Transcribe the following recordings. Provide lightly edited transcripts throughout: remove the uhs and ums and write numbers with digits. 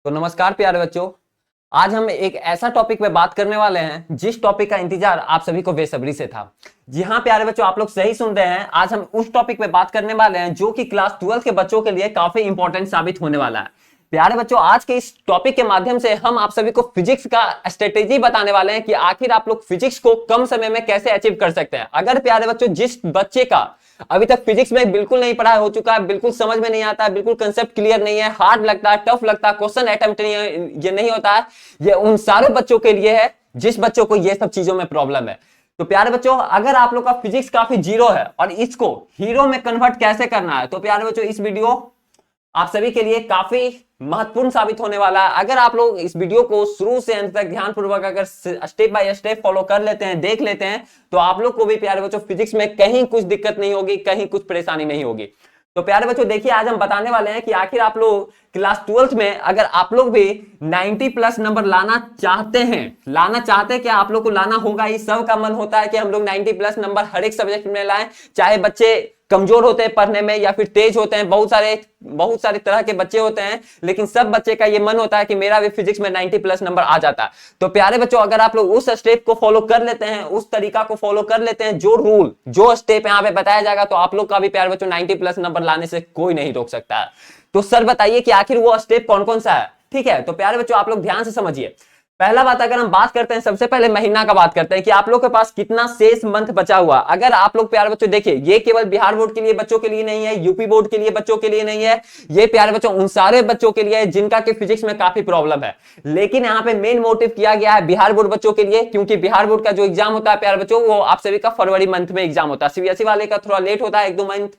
तो नमस्कार प्यारे बच्चों। आज हम एक ऐसा टॉपिक पे बात करने वाले हैं जिस टॉपिक का इंतजार आप सभी को बेसब्री से था। जी हाँ प्यारे बच्चों, आप लोग सही सुन रहे हैं। आज हम उस टॉपिक पे बात करने वाले हैं जो कि क्लास 12 के बच्चों के लिए काफी इंपॉर्टेंट साबित होने वाला है। प्यारे बच्चों, आज के इस टॉपिक के माध्यम से हम आप सभी को फिजिक्स का स्ट्रेटेजी बताने वाले हैं कि आखिर आप लोग फिजिक्स को कम समय में कैसे अचीव कर सकते हैं। अगर प्यारे बच्चों जिस बच्चे का अभी तक फिजिक्स में बिल्कुल नहीं पढ़ाई हो चुका है, बिल्कुल समझ में नहीं आता है, बिल्कुल कंसेप्ट क्लियर नहीं है, हार्ड लगता है, टफ लगता है, क्वेश्चन अटेम्प्ट ये नहीं होता है, ये उन सारे बच्चों के लिए है जिस बच्चों को ये सब चीजों में प्रॉब्लम है। तो प्यारे बच्चों, अगर आप लोग का फिजिक्स काफी जीरो है और इसको हीरो में कन्वर्ट कैसे करना है, तो प्यारे बच्चों इस वीडियो आप सभी के लिए काफी महत्वपूर्ण साबित होने वाला है। अगर आप लोग इस वीडियो को शुरू से अंत तक ध्यानपूर्वक अगर स्टेप बाय स्टेप फॉलो कर लेते हैं, देख लेते हैं, तो आप लोग को भी प्यारे बच्चों फिजिक्स में कहीं कुछ दिक्कत नहीं होगी, कहीं कुछ परेशानी नहीं होगी। तो प्यारे बच्चों देखिए, आज हम बताने वाले हैं कि आखिर आप लोग क्लास 12 में अगर आप लोग भी 90 प्लस नंबर लाना चाहते हैं क्या आप लोग को लाना होगा। इस सब का मन होता है कि हम लोग 90 प्लस नंबर हर एक सब्जेक्ट में लाएं, चाहे बच्चे कमजोर होते हैं पढ़ने में या फिर तेज होते हैं, बहुत सारे तरह के बच्चे होते हैं, लेकिन सब बच्चे का ये मन होता है कि मेरा भी फिजिक्स में 90 प्लस नंबर आ जाता। तो प्यारे बच्चों, अगर आप लोग उस स्टेप को फॉलो कर लेते हैं, उस तरीका को फॉलो कर लेते हैं, जो रूल जो स्टेप यहाँ पे बताया जाएगा, तो आप लोग का भी प्यारे बच्चों 90 प्लस नंबर लाने से कोई नहीं रोक सकता है। तो सर बताइए कि आखिर वो स्टेप कौन कौन सा है। ठीक है, तो प्यारे बच्चों आप लोग ध्यान से समझिए। पहला बात, अगर हम बात करते हैं सबसे पहले महीना का बात करते हैं कि आप लोग के पास कितना शेष मंथ बचा हुआ। अगर आप लोग प्यारे बच्चों देखिए, ये केवल बिहार बोर्ड के लिए बच्चों के लिए नहीं है, यूपी बोर्ड के लिए बच्चों के लिए नहीं है, ये प्यारे बच्चों उन सारे बच्चों के लिए है जिनका कि फिजिक्स में काफी प्रॉब्लम है। लेकिन यहाँ पे मेन मोटिव किया गया है बिहार बोर्ड बच्चों के लिए, क्योंकि बिहार बोर्ड का जो एग्जाम होता है प्यारे बच्चों, वो आप सभी का फरवरी मंथ में एग्जाम होता है। सीबीएसई वाले का थोड़ा लेट होता है, 1-2 मंथ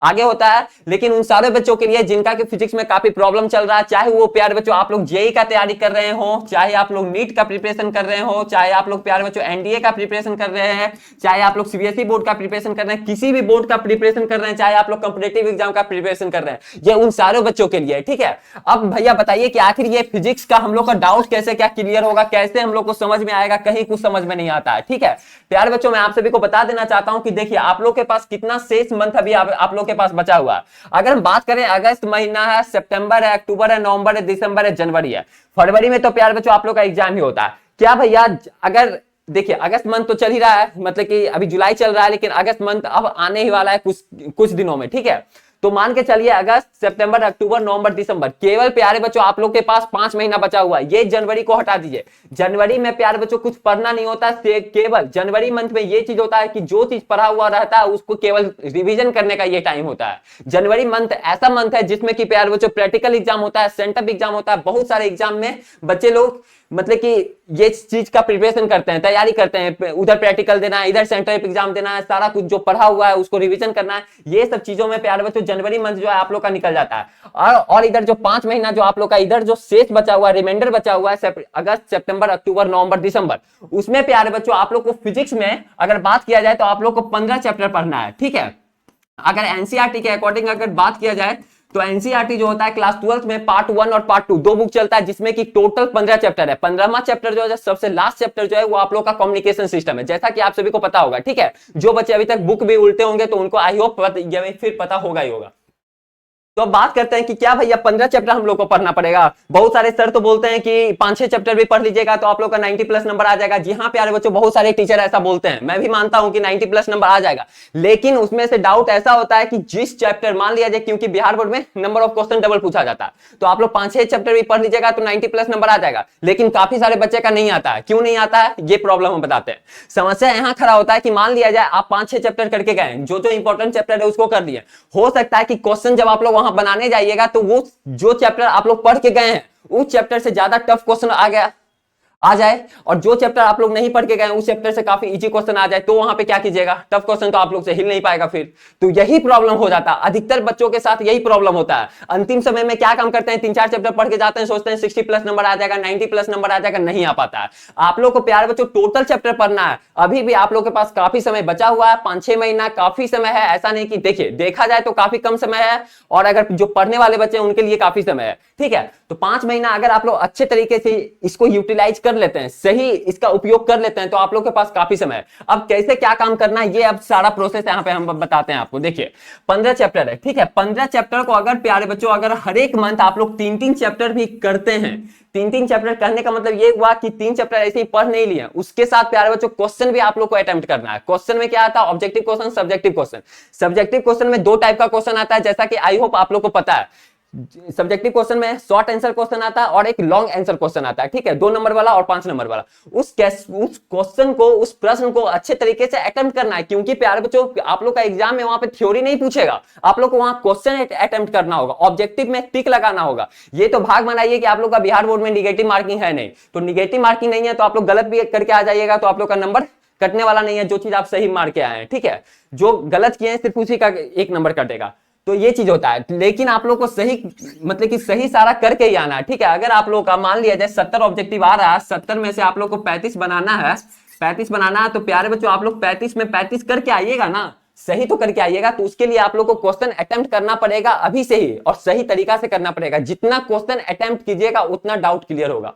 आगे होता है। लेकिन उन सारे बच्चों के लिए जिनका कि फिजिक्स में काफी प्रॉब्लम चल रहा है, चाहे वो प्यारे बच्चों आप लोग जेई का तैयारी कर रहे हो, चाहे आप लोग नीट का प्रिपरेशन कर रहे हो, चाहे आप लोग प्यारे बच्चों एनडीए का प्रिपरेशन कर रहे हैं, चाहे आप लोग सीबीएसई बोर्ड का प्रिपरेशन कर रहे हैं, किसी भी बोर्ड का प्रिपरेशन कर रहे हैं, चाहे आप लोग कॉम्पिटिटिव एग्जाम का प्रिपरेशन कर रहे हैं, ये उन सारे बच्चों के लिए। ठीक है, अब भैया बताइए कि आखिर ये फिजिक्स का हम लोग का डाउट कैसे क्या क्लियर होगा, कैसे हम लोग को समझ में आएगा, कहीं कुछ समझ में नहीं आता है। ठीक है प्यारे बच्चों, मैं आप सभी को बता देना चाहता हूं कि देखिए आप लोग के पास कितना शेष मंथ अभी आप लोग के पास बचा हुआ है। अगर हम बात करें, अगस्त महीना है, सितंबर है, अक्टूबर है, नवंबर है, दिसंबर है, जनवरी है, फरवरी में तो प्यारे बच्चों आप लोग का एग्जाम ही होता है। क्या भैया, अगर देखिए अगस्त मंथ तो चल ही रहा है, मतलब कि अभी जुलाई चल रहा है, लेकिन अगस्त मंथ अब आने ही वाला है कुछ दिनों में। ठीक है, तो मान के चलिए अगस्त, सितंबर, अक्टूबर, नवंबर, दिसंबर, केवल प्यारे बच्चों आप लोग के पास 5 महीना बचा हुआ है। ये जनवरी को हटा दीजिए, जनवरी में प्यारे बच्चों कुछ पढ़ना नहीं होता है, केवल जनवरी मंथ में ये चीज होता है कि जो चीज पढ़ा हुआ रहता है उसको केवल रिवीजन करने का ये टाइम होता है। जनवरी मंथ ऐसा मंथ है जिसमें कि प्यारे बच्चों प्रैक्टिकल एग्जाम होता है, सेंटअप एग्जाम होता है, बहुत सारे एग्जाम में बच्चे लोग मतलब कि ये चीज का प्रिपरेशन करते हैं, तैयारी करते हैं, उधर प्रैक्टिकल देना है, इधर सेंटर एग्जाम देना है, सारा कुछ जो पढ़ा हुआ है उसको रिवीजन करना है। ये सब चीजों में प्यारे बच्चों जनवरी मंथ जो है आप लोग का निकल जाता है। और इधर जो 5 महीना जो आप लोग का इधर जो शेष बचा हुआ है, रिमाइंडर बचा हुआ है, अगस्त, सितंबर, अक्टूबर, नवंबर, दिसंबर, उसमें प्यारे बच्चों आप लोग को फिजिक्स में अगर बात किया जाए तो आप लोग को 15 चैप्टर पढ़ना है। ठीक है, अगर एनसीईआरटी के अकॉर्डिंग अगर बात किया जाए तो एनसीईआरटी जो होता है क्लास 12 में पार्ट 1 और पार्ट 2 दो बुक चलता है, जिसमें कि टोटल 15 चैप्टर है। 15वां चैप्टर जो है, सबसे लास्ट चैप्टर जो है, वो आप लोग का कम्युनिकेशन सिस्टम है, जैसा कि आप सभी को पता होगा। ठीक है, जो बच्चे अभी तक बुक भी उल्टे होंगे तो उनको आई होप फिर पता होगा ही होगा। तो अब बात करते हैं कि क्या भैया 15 चैप्टर हम लोग को पढ़ना पड़ेगा। बहुत सारे सर तो बोलते हैं कि 5-6 चैप्टर भी पढ़ लीजिएगा तो आप लोग का 90 प्लस नंबर आ जाएगा। जी हाँ प्यारे बच्चों, बहुत सारे टीचर ऐसा बोलते हैं, मैं भी मानता हूं कि 90 प्लस नंबर आ जाएगा, लेकिन उसमें से डाउट ऐसा होता है कि जिस चैप्टर मान लिया जाए, क्योंकि बिहार बोर्ड में नंबर ऑफ क्वेश्चन डबल पूछा जाता है, तो आप लोग 5-6 चैप्टर भी पढ़ लीजिएगा तो 90 प्लस नंबर आ जाएगा। लेकिन काफी सारे बच्चे का नहीं आता है। क्यों नहीं आता है, ये प्रॉब्लम हम बताते हैं। समस्या यहां खड़ा होता है कि मान लिया जाए आप 5-6 चैप्टर करके गए, जो इंपॉर्टेंट चैप्टर है उसको कर लिए, हो सकता है कि क्वेश्चन जब आप लोग वहां बनाने जाइएगा तो वो जो चैप्टर आप लोग पढ़ के गए हैं उस चैप्टर से ज्यादा टफ क्वेश्चन आ जाए, और जो चैप्टर आप लोग नहीं पढ़ के गए उस चैप्टर से काफी इजी क्वेश्चन आ जाए, तो वहां पे क्या कीजिएगा, टफ क्वेश्चन तो आप लोग से हिल नहीं पाएगा फिर। तो यही प्रॉब्लम हो जाता है, अधिकतर बच्चों के साथ यही प्रॉब्लम होता है। अंतिम समय में क्या काम करते हैं, 3-4 चैप्टर पढ़ के जाते हैं, सोचते हैं 60 प्लस नंबर आ जाएगा, 90 प्लस नंबर आ जाएगा, नहीं आ पाता है। आप लोग को प्यारे बच्चों टोटल चैप्टर पढ़ना है। अभी भी आप लोग के पास काफी समय बचा हुआ है, 5-6 महीना काफी समय है, ऐसा नहीं कि देखिए देखा जाए तो काफी कम समय है, और अगर जो पढ़ने वाले बच्चे हैं उनके लिए काफी समय है। ठीक है, तो 5 महीना अगर आप लोग अच्छे तरीके से इसको यूटिलाइज कर कर लेते हैं, सही इसका उपयोग कर लेते हैं, तो आप लोग के पास काफी समय है। अब कैसे क्या काम करना है ये अब सारा प्रोसेस यहाँ पे हम बताते हैं आपको। देखिए 15 चैप्टर है, ठीक है। 15 चैप्टर को अगर प्यारे बच्चों अगर हर एक मंथ आप लोग 3-3 चैप्टर भी करते हैं, 3-3 चैप्टर करने का मतलब ये हुआ कि 3 चैप्टर ऐसे ही पढ़ नहीं लिए, उसके साथ प्यारे बच्चों क्वेश्चन भी आप लोग को अटेम्प्ट करना है। क्वेश्चन में क्या आता है? Objective question, subjective question. Subjective question में 2 टाइप का क्वेश्चन आता है, जैसा कि आई होप आप लोग को पता है। सब्जेक्टिव क्वेश्चन में शॉर्ट आंसर क्वेश्चन आता है और एक लॉन्ग आंसर क्वेश्चन आता है, ठीक है, 2 नंबर वाला और 5 नंबर वाला। उस क्वेश्चन को, उस प्रश्न को अच्छे तरीके से अटेम्प्ट करना है, क्योंकि प्यारे बच्चों आप लोग का एग्जाम में वहां पे थ्योरी नहीं पूछेगा, आप लोग को वहां क्वेश्चन अटेम्प्ट करना होगा, ऑब्जेक्टिव में टिक लगाना होगा। ये तो भाग बनाइए कि आप लोग का बिहार बोर्ड में निगेटिव मार्किंग है नहीं, तो निगेटिव मार्किंग नहीं है तो आप लोग गलत भी करके आ जाइएगा तो आप लोग का नंबर कटने वाला नहीं है, जो चीज आप सही मार के आए हैं, ठीक है। जो गलत किए हैं सिर्फ उसी का 1 नंबर कटेगा, तो ये चीज होता है। लेकिन आप लोग को सही मतलब कि सही सारा करके ही आना है, ठीक है। अगर आप लोग का मान लिया जाए 70 ऑब्जेक्टिव आ रहा है, 70 में से आप लोग को 35 बनाना है, 35 बनाना है, तो प्यारे बच्चों आप लोग 35 में 35 करके आइएगा ना, सही तो करके आइएगा। तो उसके लिए आप लोग को क्वेश्चन अटेम्प्ट करना पड़ेगा अभी से ही, और सही तरीका से करना पड़ेगा। जितना क्वेश्चन अटेम्प्ट कीजिएगा उतना डाउट क्लियर होगा।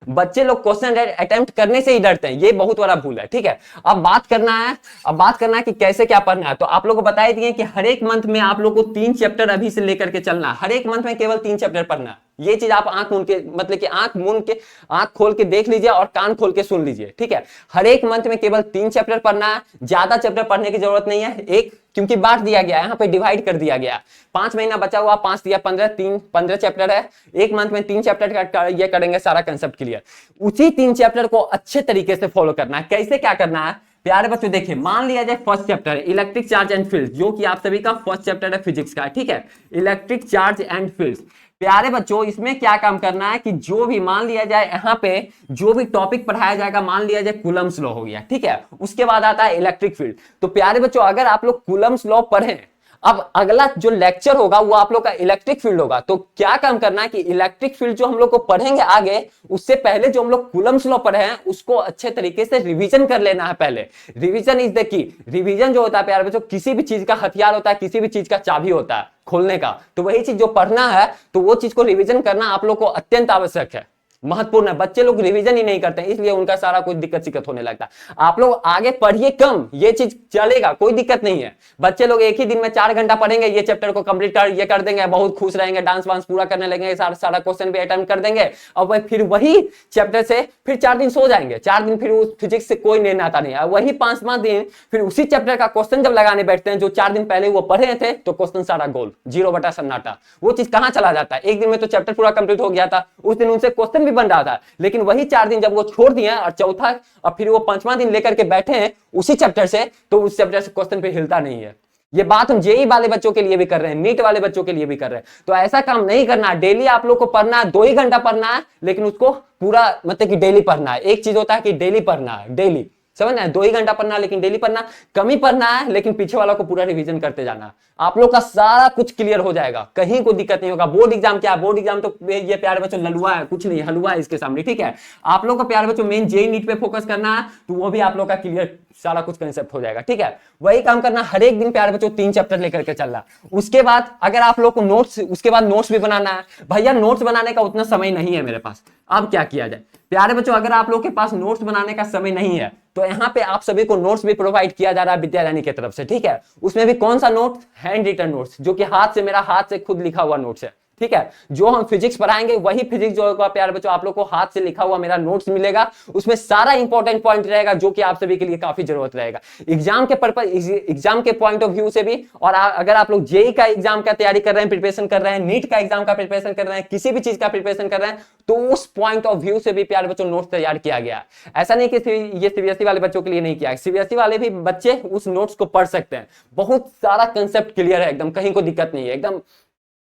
बच्चे लोग क्वेश्चन अटेम्प्ट करने से ही डरते हैं, ये बहुत बड़ा भूल है, ठीक है। अब बात करना है कि कैसे क्या पढ़ना है। तो आप लोग को बता दिए कि हर एक मंथ में आप लोग को 3 चैप्टर अभी से लेकर के चलना है, हर एक मंथ में केवल 3 चैप्टर पढ़ना है। ये चीज आप आंख मूंद के मतलब कि आंख खोल के देख लीजिए और कान खोल के सुन लीजिए, ठीक है। हर एक मंथ में केवल 3 चैप्टर पढ़ना है, ज्यादा चैप्टर पढ़ने की जरूरत नहीं है। एक क्योंकि बांट दिया गया है, यहाँ पे डिवाइड कर दिया गया, 5 महीना बचा हुआ, 5 दिया 15, 15 चैप्टर है, एक मंथ में 3 चैप्टर ये करेंगे, सारा कंसेप्ट क्लियर। उसी 3 चैप्टर को अच्छे तरीके से फॉलो करना है। कैसे क्या करना है प्यारे बच्चों, देखिए मान लिया जाए first chapter electric charge and field, जो कि आप सभी का फर्स्ट चैप्टर है फिजिक्स का, ठीक है, इलेक्ट्रिक चार्ज एंड फील्ड। प्यारे बच्चों इसमें क्या काम करना है कि जो भी मान लिया जाए यहाँ पे जो भी टॉपिक पढ़ाया जाएगा, मान लिया जाए कूलम्स लॉ हो गया, ठीक है, उसके बाद आता है इलेक्ट्रिक फील्ड। तो प्यारे बच्चों अगर आप लोग कूलम्स लॉ पढ़ें, अब अगला जो लेक्चर होगा वो आप लोग का इलेक्ट्रिक फील्ड होगा। तो क्या काम करना है कि इलेक्ट्रिक फील्ड जो हम लोग को पढ़ेंगे आगे, उससे पहले जो हम लोग कूलम्स लॉ पढ़े हैं उसको अच्छे तरीके से रिवीजन कर लेना है। पहले revision is the key. Revision जो होता है प्यारे बच्चों किसी भी चीज का हथियार होता है, किसी भी चीज का चाबी होता है खोलने का। तो वही चीज जो पढ़ना है तो वो चीज को रिवीजन करना आप लोग को अत्यंत आवश्यक है, महत्वपूर्ण है। बच्चे लोग रिवीजन ही नहीं करते हैं, इसलिए उनका सारा कुछ दिक्कत शिक्कत होने लगता है। आप लोग आगे पढ़िए कम, ये चीज चलेगा, कोई दिक्कत नहीं है। बच्चे लोग एक ही दिन में 4 घंटा पढ़ेंगे, ये चैप्टर को कंप्लीट ये कर देंगे, बहुत खुश रहेंगे, डांस वांस पूरा करने लगेंगे, सारा क्वेश्चन भी अटेम्प्ट कर देंगे। और फिर वही चैप्टर से फिर 4 दिन सो जाएंगे, 4 दिन फिर उस फिजिक्स से कोई लेना आता नहीं है। वही 5वां दिन फिर उसी चैप्टर का क्वेश्चन जब लगाने बैठते हैं जो 4 दिन पहले वो पढ़े थे, तो क्वेश्चन सारा गोल, 0 बटा सन्नाटा। वो चीज कहां चला जाता है? एक दिन में तो चैप्टर पूरा कंप्लीट हो गया था, उस दिन उनसे क्वेश्चन भी बन रहा था, लेकिन वही 4 दिन जब वो छोड़ दिए और चौथा और फिर वो 5वां दिन लेकर के बैठे हैं उसी चैप्टर से, तो उस चैप्टर से क्वेश्चन पे हिलता नहीं है। ये बात हम जेई वाले बच्चों के लिए भी कर रहे हैं, नीट वाले बच्चों के लिए भी कर रहे हैं। तो ऐसा काम नहीं करना। डेली आप लोग को पढ़ना है, 2 ही घंटा पढ़ना है, लेकिन उसको पूरा मतलब कि डेली पढ़ना है। एक चीज होता है कि डेली पढ़ना है, डेली समझना है, 2 ही घंटा पढ़ना लेकिन डेली पढ़ना, कम ही पढ़ना है लेकिन पीछे वाला को पूरा रिवीजन करते जाना। आप लोग का सारा कुछ क्लियर हो जाएगा, कहीं कोई दिक्कत नहीं होगा। बोर्ड एग्जाम क्या है? बोर्ड एग्जाम तो ये प्यारे बच्चों ललुआ है, कुछ नहीं, हलवा है इसके सामने, ठीक है। आप लोग का प्यारे बच्चों मेन जेई नीट पे फोकस करना है, तो वो भी आप लोग का क्लियर सारा कुछ कंसेप्ट हो जाएगा, ठीक है। वही काम करना, हर एक दिन प्यारे बच्चों 3 चैप्टर लेकर के चलना। उसके बाद अगर आप लोग को नोट्स, उसके बाद नोट्स भी बनाना है। भैया नोट्स बनाने का उतना समय नहीं है मेरे पास, अब क्या किया जाए? प्यारे बच्चों अगर आप लोग के पास नोट्स बनाने का समय नहीं है तो यहाँ पे आप सभी को नोट्स भी प्रोवाइड किया जा रहा है विद्यारानी की तरफ से, ठीक है। उसमें भी कौन सा नोट? हैंड रिटन नोट्स, जो कि मेरा हाथ से खुद लिखा हुआ नोट्स है, ठीक है। जो हम फिजिक्स पढ़ाएंगे वही फिजिक्स जो होगा प्यारे बच्चों आप लोग को हाथ से लिखा हुआ मेरा नोट्स मिलेगा। उसमें सारा इंपॉर्टेंट पॉइंट रहेगा जो कि आप सभी के लिए काफी जरूरत रहेगा एग्जाम के पर्पस, एग्जाम के पॉइंट ऑफ व्यू से भी। और अगर आप लोग जेई का एग्जाम का तैयारी कर रहे हैं, प्रिपरेशन कर रहे हैं, नीट का एग्जाम का प्रिपरेशन कर रहे हैं, किसी भी चीज का प्रिपरेशन कर रहे हैं, तो उस पॉइंट ऑफ व्यू से भी प्यारे बच्चों नोट्स तैयार किया गया। ऐसा नहीं कि ये सीबीएसई वाले बच्चों के लिए नहीं किया, सीबीएसई वाले भी बच्चे उस नोट्स को पढ़ सकते हैं। बहुत सारा कंसेप्ट क्लियर है एकदम, कहीं कोई दिक्कत नहीं है, एकदम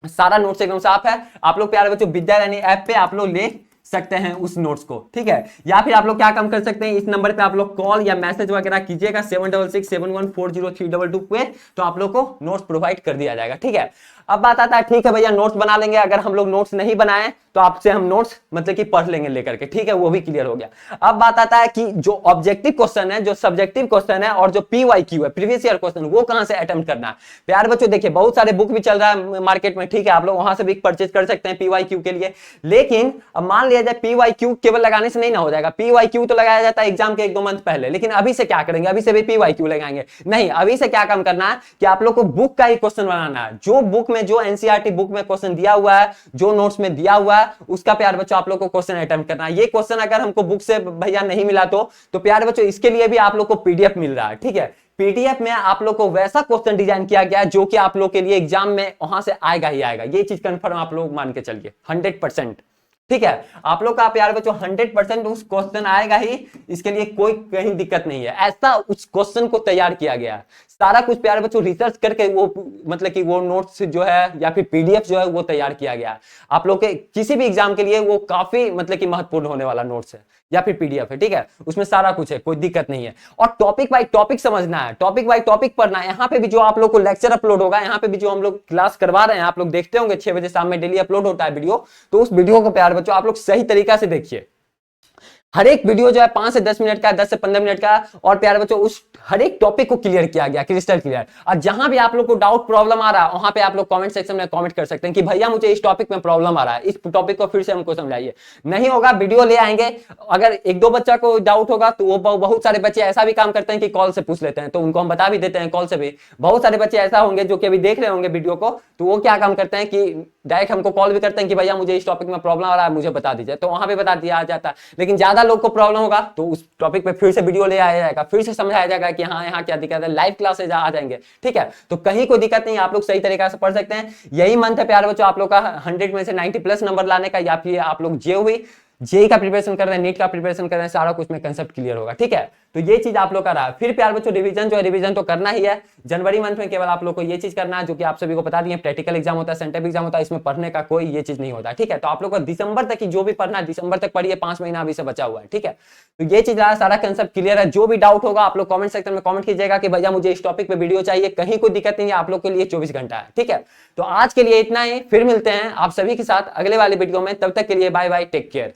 सारा नोट्स एकदम साफ है। आप लोग प्यारे बच्चों विद्यारानी ऐप पे आप लोग ले सकते हैं उस नोट्स को, ठीक है। या फिर आप लोग क्या काम कर सकते हैं, इस नंबर पे आप लोग कॉल या मैसेज वगैरह कीजिएगा 7667140322 पे, तो आप लोग को नोट्स प्रोवाइड कर दिया जाएगा, ठीक है। अब बात आता है ठीक है भैया नोट्स बना लेंगे, अगर हम लोग नोट्स नहीं बनाए तो तो आपसे हम नोट्स मतलब कि पढ़ लेंगे लेकर के, ठीक है, वो भी क्लियर हो गया। अब बात आता है कि जो ऑब्जेक्टिव क्वेश्चन है, जो सब्जेक्टिव क्वेश्चन है और जो PYQ है, प्रीवियस ईयर क्वेश्चन, वो कहां से अटेम्प्ट करना है। प्यार बच्चों देखिए बहुत सारे बुक भी चल रहा है मार्केट में, ठीक है, आप लोग वहां से भी परचेज कर सकते हैं PYQ के लिए। लेकिन अब मान लिया जाए PYQ केवल लगाने से नहीं ना हो जाएगा, PYQ तो लगाया जाता है एग्जाम के 1-2 मंथ पहले, लेकिन अभी से क्या करेंगे, अभी से भी PYQ लगाएंगे नहीं, अभी से क्या काम करना है कि आप लोग को बुक का ही क्वेश्चन बनाना है। जो बुक में, जो एनसीईआरटी बुक में क्वेश्चन दिया हुआ है, जो नोट्स में दिया हुआ है, उसका प्यार बच्चों आप लोग को क्वेश्चन अटेम्प्ट करना है। ये क्वेश्चन अगर हमको बुक से भैया नहीं मिला तो प्यार बच्चों इसके लिए भी आप लोग को PDF मिल रहा है, ठीक है। PDF में आप लोग को वैसा क्वेश्चन डिजाइन किया गया है जो कि आप लोग के लिए एग्जाम में वहां से आएगा ही आएगा, ये चीज कंफर्म आप लोग मान के चलिए 100%, ठीक है। आप लोग का प्यार बच्चों 100% उस क्वेश्चन आएगा ही, इसके लिए कोई कहीं दिक्कत नहीं है। ऐसा उस क्वेश्चन को तैयार किया गया है, सारा कुछ प्यार बच्चों रिसर्च करके वो मतलब कि वो नोट्स जो है या फिर PDF जो है वो तैयार किया गया है। आप लोग के किसी भी एग्जाम के लिए वो काफी मतलब कि महत्वपूर्ण होने वाला नोट्स है या फिर PDF है, ठीक है, उसमें सारा कुछ है, कोई दिक्कत नहीं है। और टॉपिक बाय टॉपिक समझना है, टॉपिक बाय टॉपिक पढ़ना है। यहाँ पे भी जो आप लोग को लेक्चर अपलोड होगा, यहाँ पे भी जो हम लोग क्लास करवा रहे हैं, आप लोग देखते होंगे 6 बजे शाम में डेली अपलोड होता है वीडियो, तो उस वीडियो को प्यार बच्चों आप लोग सही तरीका से देखिए। हर एक वीडियो जो है 5 से 10 मिनट का, 10 से 15 मिनट का, और प्यारे बच्चों उस हर एक टॉपिक को क्लियर किया गया, क्रिस्टल क्लियर। और जहां भी आप लोग को डाउट प्रॉब्लम आ रहा है, वहां पे आप लोग कमेंट सेक्शन में कमेंट कर सकते हैं कि भैया मुझे इस टॉपिक में प्रॉब्लम आ रहा है, इस टॉपिक को फिर से हमको समझाइए। नहीं होगा वीडियो ले आएंगे, अगर 1-2 बच्चा को डाउट होगा तो वो बहुत सारे बच्चे ऐसा भी काम करते हैं कि कॉल से पूछ लेते हैं, तो उनको हम बता भी देते हैं कॉल से भी। बहुत सारे बच्चे ऐसा होंगे जो कि अभी देख रहे होंगे वीडियो को, तो वो क्या काम करते हैं कि डायरेक्ट हमको कॉल भी करते हैं कि भैया मुझे इस टॉपिक में प्रॉब्लम आ रहा है, मुझे बता दीजिए, तो वहां पे बता दिया जाता है। लेकिन ज्यादा लोग को प्रॉब्लम होगा तो उस टॉपिक पे फिर से वीडियो ले आया जाएगा, फिर से समझाया जाएगा कि हाँ यहाँ क्या दिक्कत है, लाइव क्लासेज आ जाएंगे, ठीक है। तो कहीं कोई दिक्कत नहीं, आप लोग सही तरीके से पढ़ सकते हैं। यही मंथ है प्यारे बच्चों आप लोग का 100 में से 90+ नंबर लाने का, या फिर आप लोग जेई का प्रिपरेशन कर रहे हैं, नीट का प्रिपरेशन कर रहे हैं, सारा कुछ में कंसेप्ट क्लियर होगा, ठीक है। तो ये चीज आप लोग का रहा। फिर प्यार बच्चों रिवीजन जो है, रिवीजन तो करना ही है। जनवरी मंथ में केवल आप लोग को ये चीज करना है जो कि आप सभी को बता दिए, प्रैक्टिकल एग्जाम होता है, सेंटर एग्जाम होता है, इसमें पढ़ने का कोई ये चीज नहीं होता, ठीक है। तो आप लोग को दिसंबर तक की जो भी पढ़ना है, दिसंबर तक पढ़िए, 5 महीना अभी से बचा हुआ है, ठीक है। तो ये चीज रहा, सारा कंसेप्ट क्लियर है। जो भी डाउट होगा आप लोग कमेंट सेक्शन में कमेंट कीजिएगा कि भैया मुझे इस टॉपिक पे वीडियो चाहिए, कहीं कोई दिक्कत नहीं है, आप लोग के लिए 24 घंटा है, ठीक है। तो आज के लिए इतना ही, फिर मिलते हैं आप सभी के साथ अगले वाले वीडियो में, तब तक के लिए बाय बाय, टेक केयर।